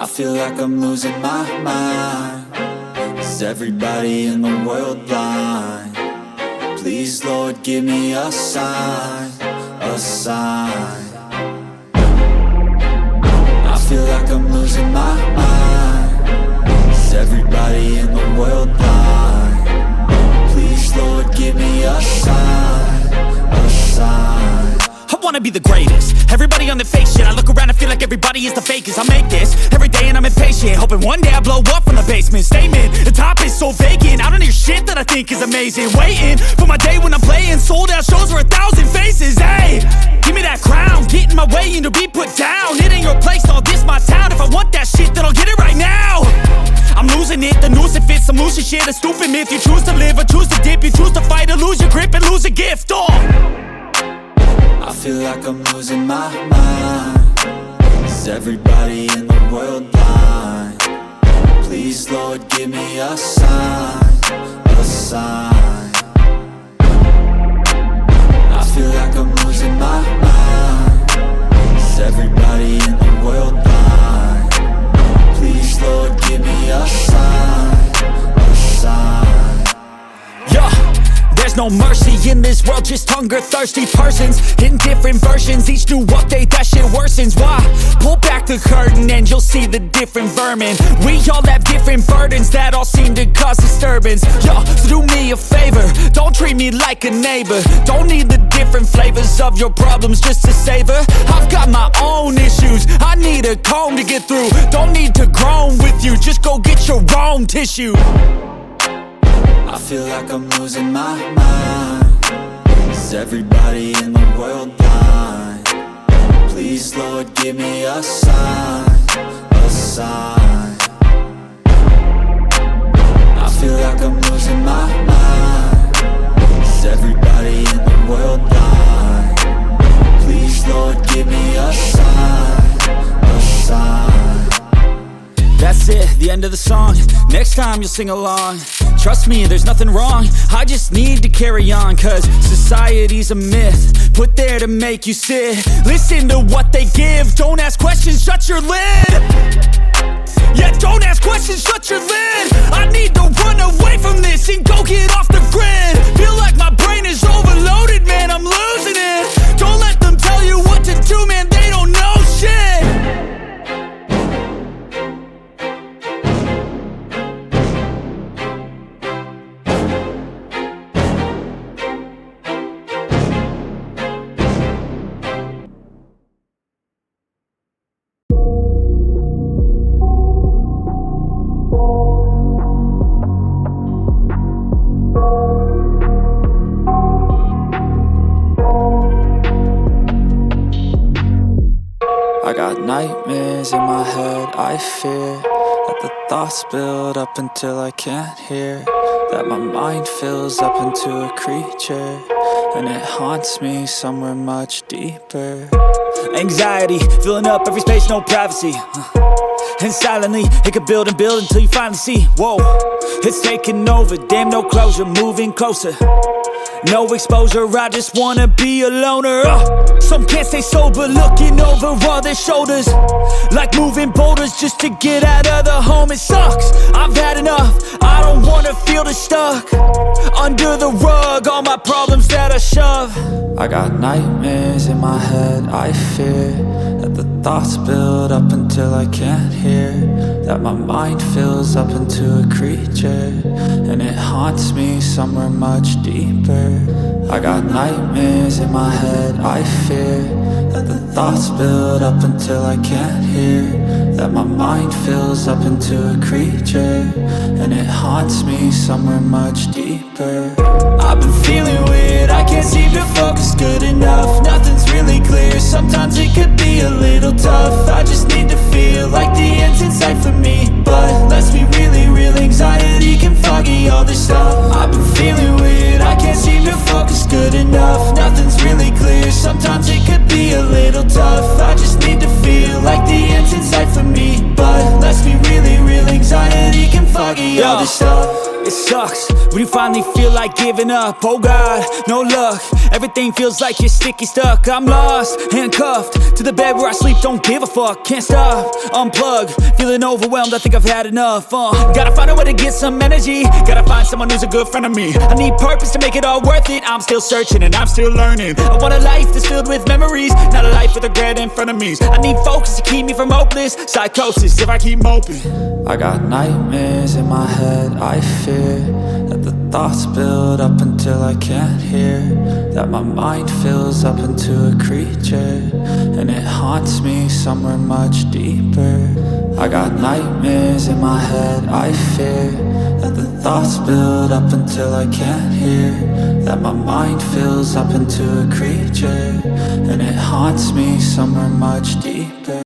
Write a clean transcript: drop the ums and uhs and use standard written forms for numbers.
I feel like I'm losing my mind. Is everybody in the world blind? Please, Lord, give me a sign, a sign. I feel like I'm losing my mind. Is everybody in the world blind? Please, Lord, give me a sign, a sign. I wanna be the greatest. Everybody on the fake shit. I look around and feel like everybody is the fakest. I make this every day and I'm impatient, hoping one day I blow up from the basement. Statement, the top is so vacant. I don't hear shit that I think is amazing. Waiting for my day when I'm playing sold out shows for 1,000 faces. Hey, give me that crown, get in my way and to be put down. It ain't your place, all this my town. If I want that shit, then I'll get it right now. I'm losing it, the noose it fits. I'm losing shit, a stupid myth. You choose to live or choose to dip. You choose to fight or lose your grip and lose a gift. I feel like I'm losing my mind. Is everybody in the world blind? Please, Lord, give me a sign, a sign. I feel like I'm losing my mind. Is everybody in the world blind? Please, Lord, give me a sign, a sign. Yeah. There's no mercy in this world, just hunger-thirsty persons in different versions. Each new update, that shit worsens. Why? Pull back the curtain and you'll see the different vermin. We all have different burdens that all seem to cause disturbance. Yo, so do me a favor, don't treat me like a neighbor. Don't need the different flavors of your problems just to savor. I've got my own issues, I need a comb to get through. Don't need to groan with you, just go get your own tissue. I feel like I'm losing my mind. Is everybody in the world blind? Please, Lord, give me a sign, a sign. I feel like I'm losing my mind. Is everybody in the world blind? Please, Lord, give me a sign, a sign. That's it, the end of the song. Next time you'll sing along. Trust me, there's nothing wrong. I just need to carry on, cause society's a myth put there to make you sit. Listen to what they give. Don't ask questions, shut your lid. Yeah, don't ask questions, shut your lid. I need to run away from this and go get off the grid. Feel like my brain is overloaded, man, I'm losing it. Don't let them tell you what to do, man, they don't know shit. I got nightmares in my head, I fear that the thoughts build up until I can't hear. That my mind fills up into a creature, and it haunts me somewhere much deeper. Anxiety, filling up every space, no privacy. And silently, it could build and build until you finally see. Whoa, it's taking over, damn no closure, moving closer. No exposure, I just wanna be a loner. Some can't stay sober, looking over all their shoulders, like moving boulders just to get out of the home. It sucks, I've had enough, I don't wanna feel the stuck under the rug, all my problems that I shove. I got nightmares in my head, I fear that the thoughts build up until I can't hear. That my mind fills up into a creature, and it haunts me somewhere much deeper. I got nightmares in my head, I fear that the thoughts build up until I can't hear. That my mind fills up into a creature, and it haunts me somewhere much deeper. I've been feeling weird, I can't seem to focus good enough. Nothing's really clear, sometimes it could be a little tough. I just need to feel like the end's in sight for me, but let's be really real, anxiety can foggy all this stuff. I've been feeling weird, I can't seem to focus good enough. Nothing's really clear, sometimes it could be a little tough. I just need to feel like the end's in sight for me, but let's be really real, anxiety can foggy all this stuff. It sucks When you finally feel like giving up, oh God, no luck. Everything feels like you're sticky stuck. I'm lost, handcuffed to the bed where I sleep, don't give a fuck. Can't stop, unplug, feeling overwhelmed, I think I've had enough. Gotta find a way to get some energy. Gotta find someone who's a good friend of me. I need purpose to make it all worth it. I'm still searching and I'm still learning. I want a life that's filled with memories, not a life with regret and frenemies. I need focus to keep me from hopeless psychosis if I keep moping. I got nightmares in my head, I fear that the thoughts build up until I can't hear, that my mind fills up into a creature, and it haunts me somewhere much deeper. I got nightmares in my head, I fear that the thoughts build up until I can't hear, that my mind fills up into a creature, and it haunts me somewhere much deeper.